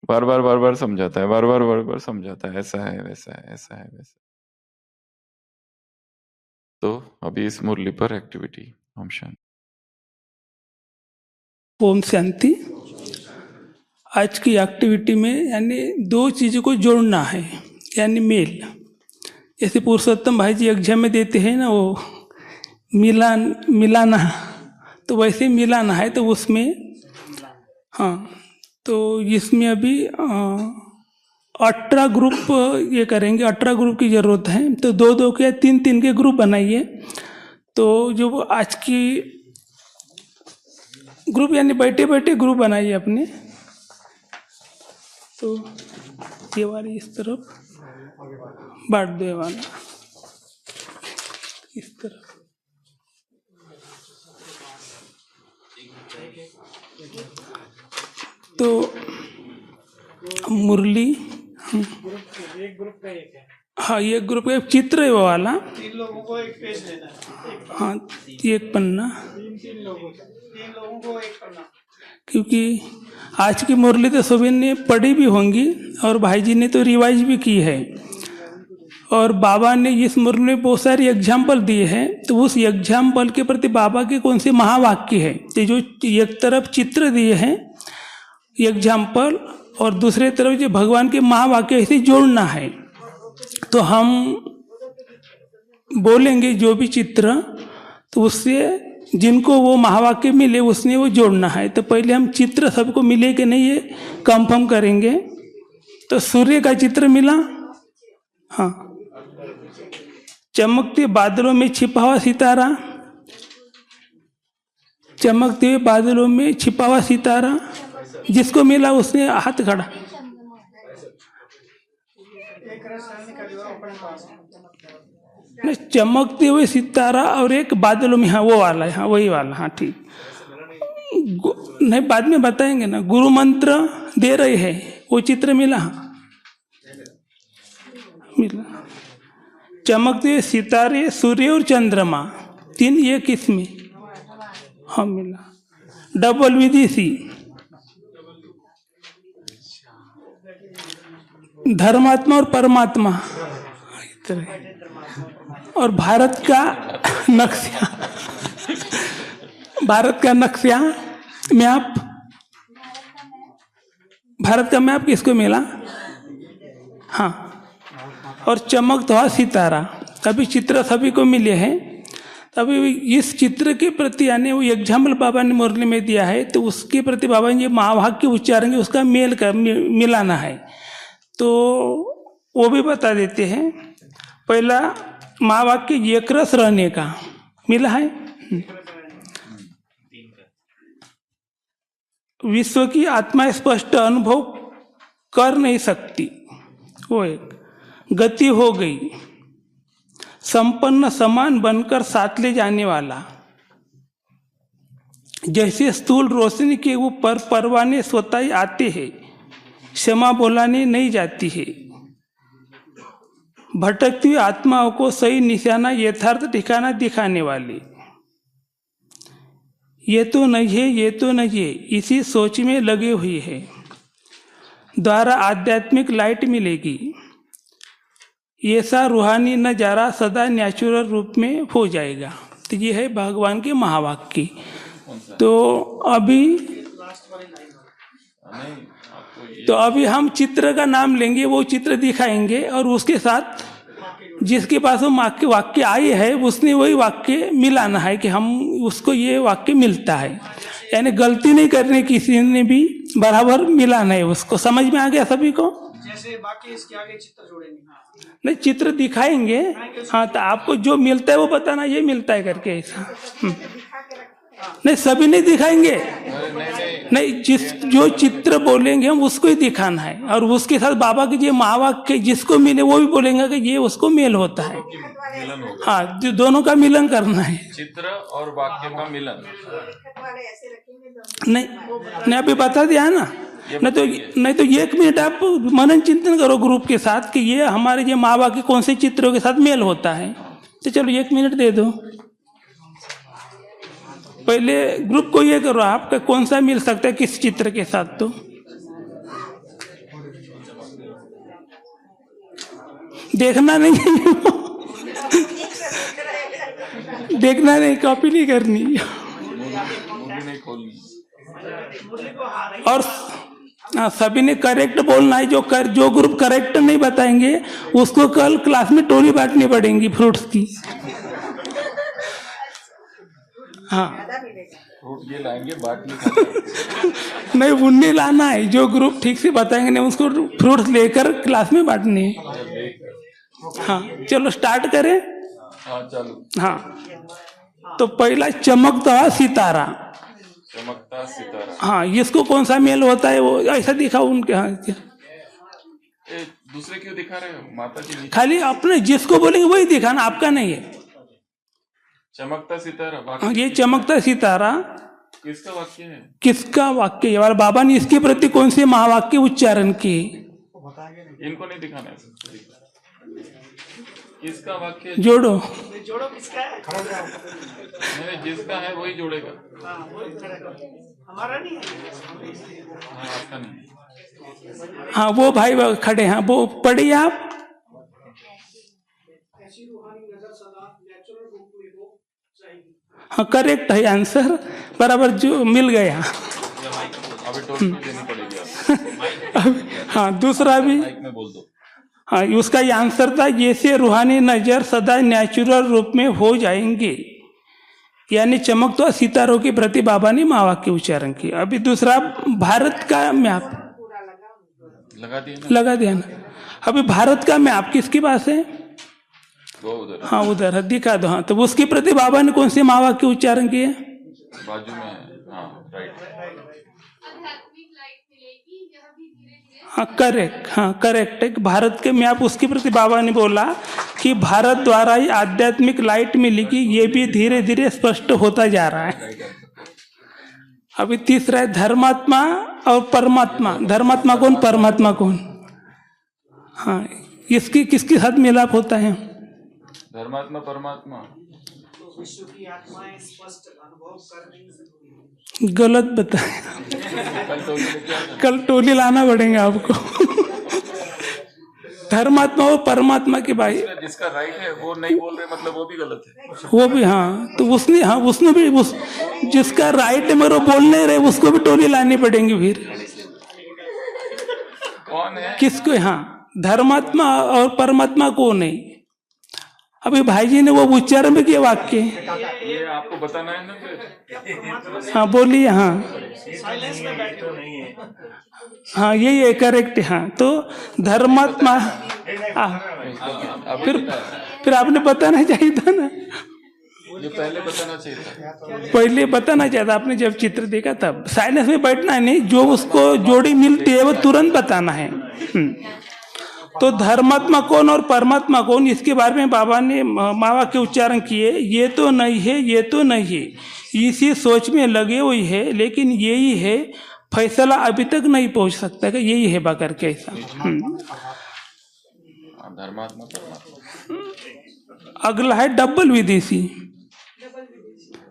S3: बार बार समझाता है, बार बार समझाता है, ऐसा है, वैसा है, ऐसा है, वैसा। तो अभी इस मुरली पर एक्टिविटी। ओम शांति।
S4: ओम शांति। आज की एक्टिविटी में यानी 2 चीज़ों को जोड़ना है, यानी मेल। जैसे पुरुषोत्तम भाई जी यज्ञ में देते हैं ना, वो मिलाना, तो वैसे मिलाना है। तो उसमें हाँ, तो इसमें अभी 18 ग्रुप ये करेंगे, 18 ग्रुप की ज़रूरत है। तो 2-2 के 3-3 के ग्रुप बनाइए। तो जो आज की ग्रुप यानी बैठे बैठे ग्रुप बनाइए अपने। तो ये वाली इस तरफ बांट दो, ये वाला। इस तरफ। तो मुरली, हाँ ये ग्रुप का चित्र है वो वाला।
S5: 3 लोगों को एक पेज लेना है।
S4: हाँ एक पन्ना,
S5: 3 लोगों को एक पन्ना।
S4: क्योंकि आज की मुरली तो सभी ने पढ़ी भी होंगी और भाई जी ने तो रिवाइज भी की है, और बाबा ने इस मुरली में बहुत सारे एग्जाम्पल दिए हैं। तो उस एग्जाम्पल के प्रति बाबा के कौन से महावाक्य है, तो जो एक तरफ चित्र दिए हैं एग्जाम्पल और दूसरे तरफ जो भगवान के महावाक्य ऐसे जोड़ना है। तो हम बोलेंगे जो भी चित्र, तो उससे जिनको वो महावाक्य मिले उसने वो जोड़ना है। तो पहले हम चित्र सबको मिले कि नहीं ये कंफर्म करेंगे। तो सूर्य का चित्र मिला, हाँ, चमकते बादलों में छिपा हुआ सितारा, चमकते हुए बादलों में छिपा हुआ सितारा, जिसको मिला उसने हाथ खड़ा। नहीं, चमकते हुए सितारा और एक बादलों में, हाँ वो वाला है, हाँ वही वाला, हाँ ठीक। नहीं बाद में बताएंगे ना, गुरु मंत्र दे रहे हैं, वो चित्र मिला, हाँ मिला। चमकते हुए सितारे, सूर्य और चंद्रमा, 3 एक इसमें, हाँ मिला। डबल विदेशी, धर्मात्मा और परमात्मा, और भारत का नक्शा, भारत का नक्शा मैप, भारत का मैप किसको मिला, हाँ, और चमकता हुआ सितारा। अभी चित्र सभी को मिले हैं। तभी इस चित्र के प्रति यानी वो एग्जाम्पल बाबा ने मुरली में दिया है, तो उसके प्रति बाबा ने महावाक्य उच्चारेंगे, उसका मेल कर मिलाना है। तो वो भी बता देते हैं। पहला महावाक्य एक रस रहने का मिला है, विश्व की आत्मा स्पष्ट अनुभव कर नहीं सकती, वो एक गति हो गई, संपन्न समान बनकर साथ ले जाने वाला, जैसे स्थूल रोशनी के ऊपर परवाने स्वतः ही आते हैं, क्षमा बोलाने नहीं जाती है, भटकती हुई आत्माओं को सही निशाना यथार्थ ठिकाना दिखाने वाली, ये तो नहीं है, ये तो नहीं है, इसी सोच में लगे हुए है, द्वारा आध्यात्मिक लाइट मिलेगी, ऐसा रूहानी नजारा सदा नेचुरल रूप में हो जाएगा। तो ये है भगवान के महावाक्य। तो अभी हम चित्र का नाम लेंगे, वो चित्र दिखाएंगे और उसके साथ जिसके पास वो वाक्य आए है उसने वही वाक्य मिलाना है कि हम उसको ये वाक्य मिलता है, यानी गलती नहीं करनी, किसी ने भी बराबर मिलाना है उसको। समझ में आ गया सभी को?
S5: जैसे बाकी इसके आगे चित्र जोड़ेंगे,
S4: नहीं चित्र दिखाएंगे, हाँ, तो आपको जो मिलता है वो बताना ये मिलता है करके, ऐसा नहीं सभी नहीं दिखाएंगे, नहीं जो चित्र बोलेंगे हम उसको ही दिखाना है, और उसके साथ बाबा के जो महावाक्य जिसको मिले वो भी बोलेंगे कि ये उसको मेल होता है, हाँ, जो दोनों का मिलन करना है,
S3: चित्र और वाक्य का मिलन।
S4: नहीं अभी बता दिया है ना, नहीं तो 1 मिनट आप मनन चिंतन करो ग्रुप के साथ कि ये हमारे ये महावाक्य कौन से चित्रों के साथ मेल होता है। तो चलो 1 मिनट दे दो, पहले ग्रुप को ये करो आपका कौन सा मिल सकता है किस चित्र के साथ। तो देखना नहीं देखना नहीं, कॉपी नहीं करनी, और सभी ने करेक्ट बोलना है। जो ग्रुप करेक्ट नहीं बताएंगे उसको कल क्लास में टोली बांटनी पड़ेगी फ्रूट्स की, हाँ
S3: फ्रूट ये लाएंगे बांटने
S4: नहीं उन्हें लाना है, जो ग्रुप ठीक से बताएंगे नहीं उसको फ्रूट्स लेकर क्लास में बांटने। हाँ चलो स्टार्ट करें।
S3: हाँ चलो।
S4: हाँ तो पहला चमकता हुआ सितारा,
S3: चमकता सितारा,
S4: हाँ इसको कौन सा मेल होता है वो ऐसा दिखाओ उनके। हाँ
S3: दूसरे क्यों दिखा रहे हो माता जी?
S4: खाली अपने जिसको बोलेंगे वही दिखाना, आपका नहीं है।
S3: चमकता सितारा
S4: हाँ,
S3: वाक्य
S4: ये चमकता सितारा
S3: किसका वाक्य है?
S4: किसका वाक्य है? और बाबा ने इसके प्रति कौन से महावाक्य उच्चारण किए?
S3: इनको नहीं दिखाना है सर। किसका वाक्य है?
S4: जोड़ो।
S5: जोड़ो किसका है?
S3: नहीं, जिसका है वही जोड़ेगा।
S5: हाँ वो खड़ा करो। हमारा नहीं है।
S3: हाँ, आपका नहीं।
S4: हाँ वो भाई खड़े हैं, वो पढ़िए आप।
S5: ऐसी रूहानी नजर सदा नेचुरल रूप में हो चाहिए।
S4: हाँ करेक्ट है आंसर, बराबर जो मिल गया।
S3: अभी टोपी देनी पड़ेगी आपको।
S4: हाँ दूसरा भी,
S3: माइक में बोल दो।
S4: हाँ उसका ये आंसर था, जैसे रूहानी नजर सदा नेचुरल रूप में हो जाएंगे, यानी चमकता सितारों के प्रति बाबा ने महावाक्य उच्चारण किया। अभी दूसरा भारत का मैप लगा दिया ना। अभी भारत का मैप किसके पास है?
S3: वो उधर
S4: हाँ उधर है, दिखा दो। हाँ तो उसके प्रति बाबा ने कौन से महावाक्य उच्चारण किए?
S3: बाजू में है। हाँ राइट।
S4: हाँ करेक्ट, हाँ करेक्ट है। भारत के मैप उसके प्रति बाबा ने बोला कि भारत द्वारा ही आध्यात्मिक लाइट मिलेगी, ये भी धीरे धीरे स्पष्ट होता जा रहा है। अभी तीसरा है धर्मात्मा और परमात्मा। धर्मात्मा कौन, परमात्मा कौन? हाँ इसकी किसके साथ मिलाप होता है?
S3: धर्मात्मा परमात्मा।
S5: विश्व की आत्माएं स्पष्ट अनुभव कर नहीं सकती।
S4: गलत बताया। कल टोली लाना पड़ेगा आपको। धर्मात्मा और परमात्मा के भाई,
S3: जिसका राइट है वो नहीं बोल रहे, मतलब वो भी गलत है।
S4: वो भी हाँ, तो उसने, हाँ उसने भी जिसका राइट है मगर वो बोल नहीं रहे, उसको भी टोली लानी पड़ेगी फिर।
S3: कौन है?
S4: किसको? हाँ धर्मात्मा और परमात्मा कौन है? अभी भाई जी ने वो उच्चारण में किया वाक्य,
S3: ये आपको बताना है ना फिर।
S4: हाँ बोलिए। हाँ
S5: साइलेंस में बैठो नहीं है।
S4: हाँ यही है, करेक्ट है। हाँ तो धर्मात्मा, फिर आपने बताना चाहिए था ना,
S3: ये पहले बताना चाहिए था।
S4: पहले बताना चाहिए था आपने, जब चित्र देखा तब। साइलेंस में बैठना नहीं, जो उसको जोड़ी मिलती है वो तुरंत बताना है। तो धर्मात्मा कौन और परमात्मा कौन, इसके बारे में बाबा ने मावा के उच्चारण किए। ये तो नहीं है, ये तो नहीं है, इसी सोच में लगे हुए है, लेकिन यही है, फैसला अभी तक नहीं पहुंच सकता कि यही है बाकर के ऐसा।
S3: धर्मात्मा परमात्मा।
S4: अगला है डबल विदेशी।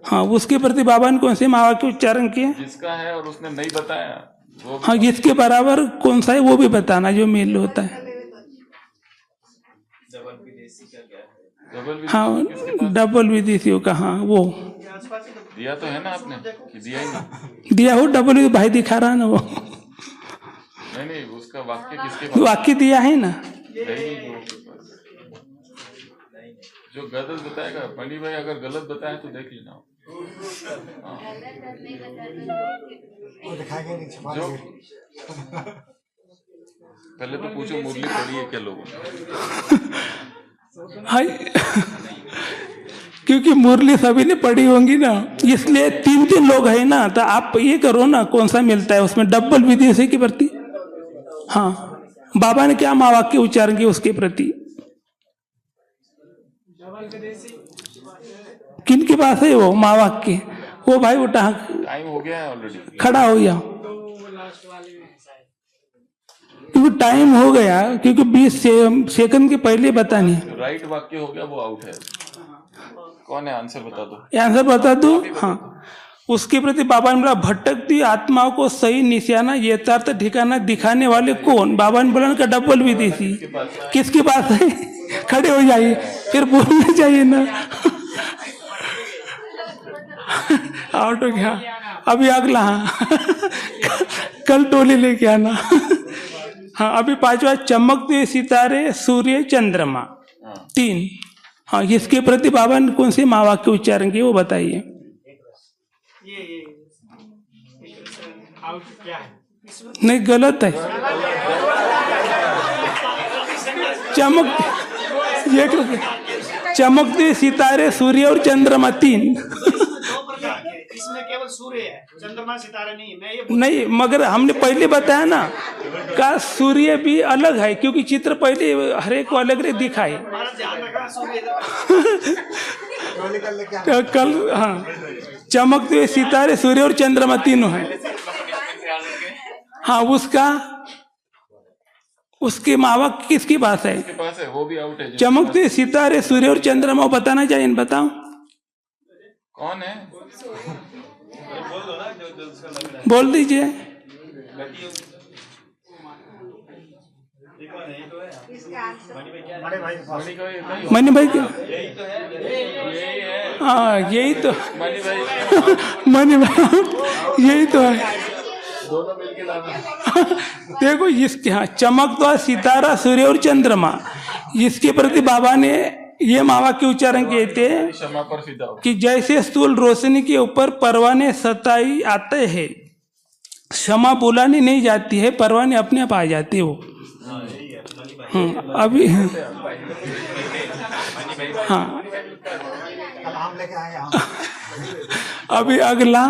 S4: हाँ उसके प्रति बाबा ने कौन से मावा के उच्चारण किए?
S3: जिसका है और उसने नहीं बताया वो।
S4: हाँ इसके बराबर कौन सा है वो भी बताना, जो मेल होता है। हाँ डबल विदेशियों का, हाँ वो
S3: दिया तो है ना आपने कि दिया ही नहीं?
S4: दिया हो डबल विदेशी, भाई दिखा रहा ना वो।
S3: नहीं उसका वाक्य किसके पास?
S4: वाक्य दिया है ना।
S3: नहीं जो गलत बताएगा पंडित भाई, अगर गलत बताया तो देख लेना। जो पहले तो पूछो मुरली पढ़ी है क्या लोगों ने?
S4: हाय क्योंकि मुरली सभी ने पढ़ी होंगी ना, इसलिए 3 लोग हैं ना, तो आप ये करो ना कौन सा मिलता है उसमें, डबल विदेशी के प्रति। हाँ बाबा ने क्या महावाक्य उच्चारण किया उसके प्रति? किन के पास है वो महावाक्य? वो भाई उठा,
S3: टाइम हो गया है ऑलरेडी,
S4: खड़ा हो गया क्योंकि टाइम हो गया, क्योंकि 20 सेकंड के पहले बतानी।
S3: राइट वाक्य हो गया, वो आउट है। कौन है? आंसर बता दो।
S4: आंसर बता दो। हाँ उसके प्रति बाबा ने बोला, भटकती आत्माओं को सही निशाना यथार्थ ठिकाना दिखाने वाले कौन? बाबा ने बोला का डबल विदेशी। किसके पास है? खड़े हो जाइए, फिर बोलना चाहिए ना। आउट हो गया। अभी अगला, हाँ कल टोली लेके आना। हाँ अभी 5वां, चमकते सितारे सूर्य चंद्रमा 3। हाँ इसके प्रति बाबा ने कौन से महावाक्य उच्चारण किए वो बताइए।
S5: ये आउट क्या है?
S4: नहीं गलत है। चमकते सितारे सूर्य और चंद्रमा 3।
S5: इसमें केवल सूर्य है, चंद्रमा सितारे नहीं है। मैं ये
S4: नहीं मगर हमने पहले बताया ना का सूर्य भी अलग है, क्योंकि चित्र पहले हर एक को अलग अलग दिखा है।
S5: ध्यान रखा सूर्य
S4: तो कल हाँ चमकते हुए सितारे सूर्य और चंद्रमा तीनों है। हाँ उसके माँ बाप किसकी बात है?
S3: वो भी आउट है।
S4: चमकते हुए सितारे सूर्य और चंद्रमा बताना चाहिए, बताओ
S3: कौन है?
S4: बोल दीजिए। मनी भाई क्या? हाँ यही तो मनी भाई यही तो है।
S3: दोनों मिलके लाना।
S4: देखो इसके हाँ चमकता सितारा सूर्य और चंद्रमा, इसके प्रति बाबा ने ये मावा के उच्चारण किए थे
S3: क्षमा पर फिदा हो।
S4: कि जैसे स्थूल रोशनी के ऊपर परवाने सताई आते हैं, क्षमा बुलानी नहीं जाती है, परवाने अपने आप आ जाती है वो। अभी हाँ अभी अगला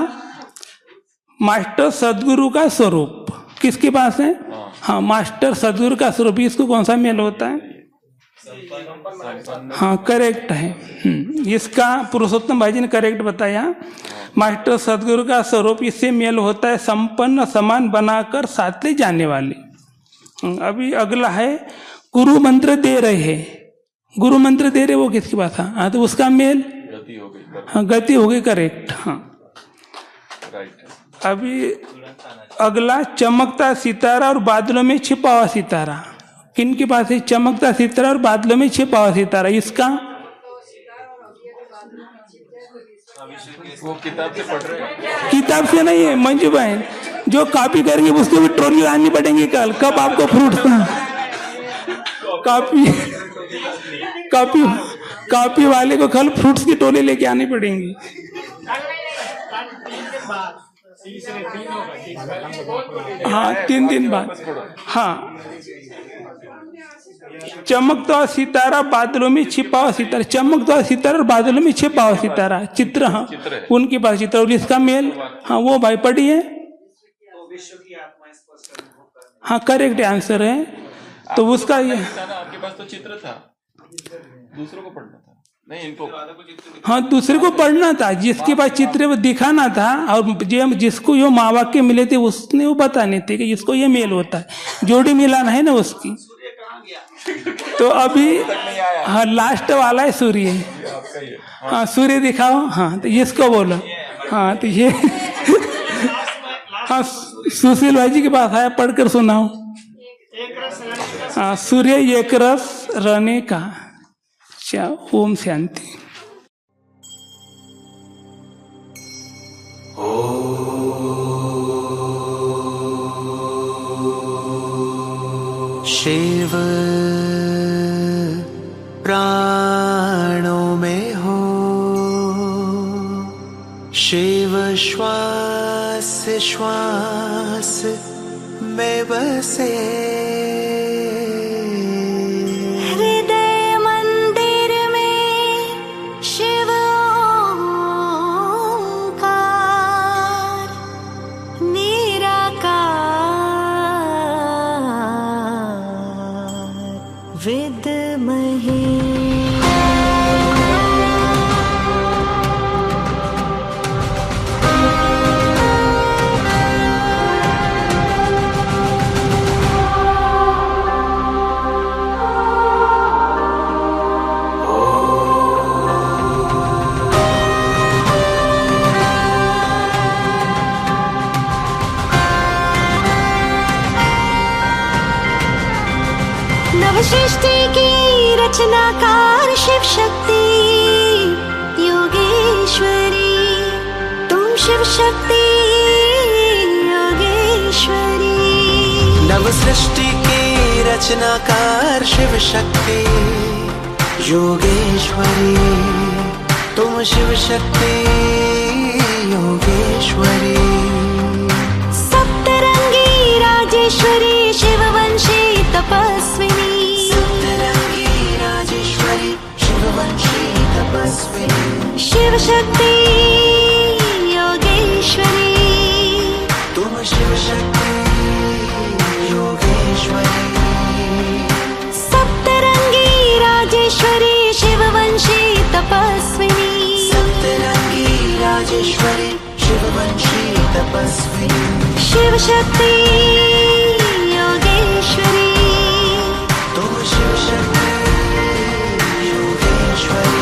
S4: मास्टर सदगुरु का स्वरूप किसके पास है? हाँ मास्टर सदगुरु का स्वरूप, इसको कौन सा मेल होता है? हाँ करेक्ट है। इसका पुरुषोत्तम भाई जी ने करेक्ट बताया। मास्टर सदगुरु का स्वरूप, इससे मेल होता है संपन्न समान बनाकर साथ ले जाने वाले। अभी अगला है गुरु मंत्र दे रहे हैं, गुरु मंत्र दे रहे वो किसके पास? हाँ तो उसका मेल
S3: गति हो गई।
S4: हाँ गति हो गई करेक्ट। हाँ
S3: राइट।
S4: अभी अगला चमकता सितारा और बादलों में छिपा हुआ सितारा, किन के पास है? चमकता सितारा और बादलों में छिपा हुआ सितारा, इसका
S3: वो किताब से पढ़ रहे हैं।
S4: किताब से नहीं है मंजू बहन, जो कॉपी करेंगे उसको भी ट्रॉली लानी पड़ेगी कल। कब आपको फ्रूट कॉपी वाले को कल फ्रूट्स की टोली लेके आनी पड़ेंगी। हाँ 3 दिन बाद। हाँ चमकता हुआ सितारा बादलों में छिपा हुआ सितारा, चमकता हुआ सितारा और बादलों में छिपा हुआ सितारा चित्र। हाँ उनके पास चित्र और इसका मेल। हाँ वो भाई पढ़िए। हाँ करेक्ट आंसर है। तो उसका ये
S3: आपके पास तो चित्र था, दूसरों को पढ़ना था। नहीं इनको
S4: हाँ दूसरे को पढ़ना था, जिसके पास चित्र वो दिखाना था, और जिसको यो माँ वाक्य मिले थे उसने वो बताने थे कि इसको ये मेल होता है, जोड़ी मिलाना है ना उसकी। तो अभी हाँ लास्ट वाला है सूर्य। हाँ सूर्य दिखाओ। हाँ तो इसको बोलो। हाँ तो ये हाँ सुशील भाई जी के पास आया, पढ़कर सुनाओ। हाँ सूर्य एक रस रहने का। अच्छा ओम शांति।
S6: शिव प्राणों में हो, शिव श्वास श्वास में बसे,
S7: हृदय मंदिर में शिव ओंकार निराकार विद्महे। नवसृष्टि की रचनाकार शिव शक्ति योगेश्वरी, तुम शिव शक्ति योगेश्वरी।
S6: नवसृष्टि की रचनाकार शिव शक्ति योगेश्वरी, तुम शिव शक्ति योगेश्वरी।
S7: सप्तरंगी राजेश्वरी शिववंशी तपस्विनी, शिव शक्ति योगेश्वरी,
S6: तुम शिव शक्ति योगेश्वरी।
S7: सप्तरंगी राजेश्वरी शिववंशी तपस्विनी,
S6: योगेश्वरी शिववंशी तपस्विनी
S7: शिव शक्ति योगेश्वरी
S6: तुम शिव शक्ति योगेश्वरी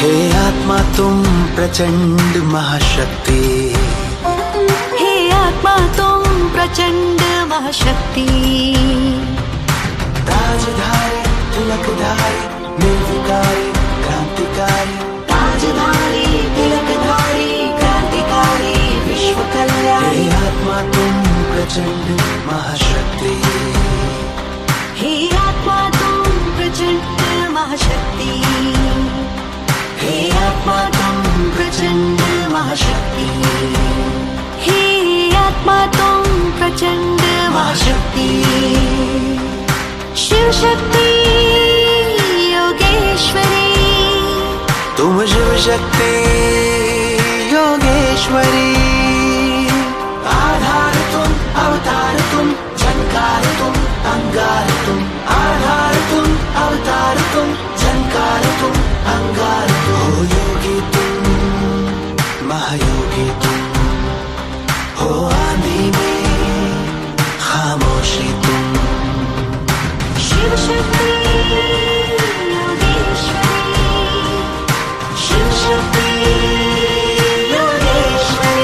S6: हे आत्मा तुम प्रचंड महाशक्ति
S7: हे आत्मा तुम प्रचंड महाशक्ति
S6: ताजधारी तिलकधारी निर्विकारी क्रांतिकारी
S7: ताजधारी तिलकधारी क्रांतिकारी विश्व कल्याणी
S6: हे आत्मा तुम प्रचंड महाशक्ति
S7: हे आत्मा तुम प्रचंड महाशक्ति हे आत्मा तुम प्रचंड महाशक्ति हे आत्मा तुम प्रचंड महाशक्ति शिव शक्ति योगेश्वरी
S6: तुम शिव शक्ति योगेश्वरी आधार तुम अवतार तुम झंकार तुम अंगार तुम आधार तुम अवतार तुम झंकार तुम अंगार तुम हो योगी तुम महायोगी तुम हो आंधी में खामोशी तुम
S7: शिव शक्ति योगेश्वरी शिव शक्ति योगेश्वरी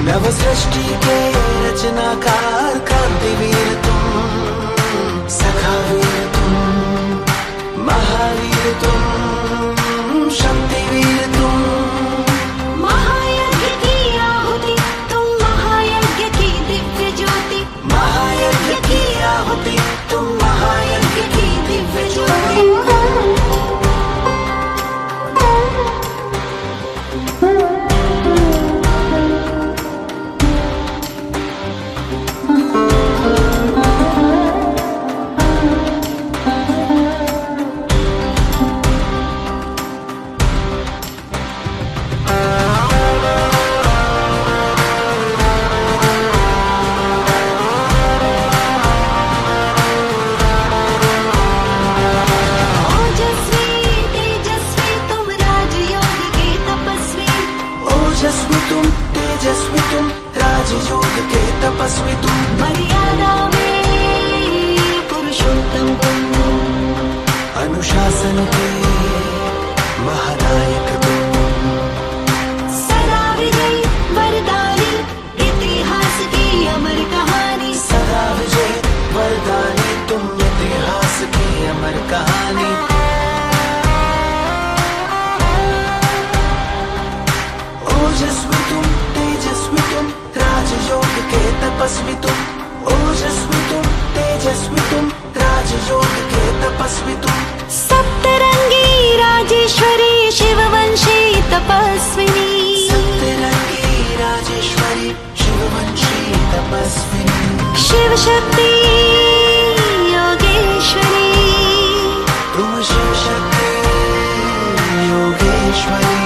S6: नव सृष्टि के रचनाकार क्रांतिवीर तुम सखावीर तुम महावीर तुम शक्तिवीर तुम
S7: महायज्ञ की आहुति तुम महायज्ञ की दिव्य ज्योति
S6: महायज्ञ की आहुति तुम महायज्ञ की दिव्य ज्योति तेजस्वी तुम राजयोग के तपस्वी तुम
S7: मर्यादा में पुरुषोत्तम तुम
S6: अनुशासन के महानायक तुम
S7: सदा विजयी वरदानी इतिहास की अमर कहानी
S6: सदा विजय वरदानी तुम इतिहास की अमर कहानी ओजस्वी तुम तेजस्वी तुम राजयोग के तपस्वी तुम ओजस्वी तुम तेजस्वी तुम राजयोग के तपस्वी तुम
S7: सप्तरंगी राजेश्वरी शिववंशी तपस्विनी
S6: सप्तरंगी राजेश्वरी शिववंशी तपस्विनी
S7: शिव शक्ति योगेश्वरी
S6: तुम शिव शक्ति योगेश्वरी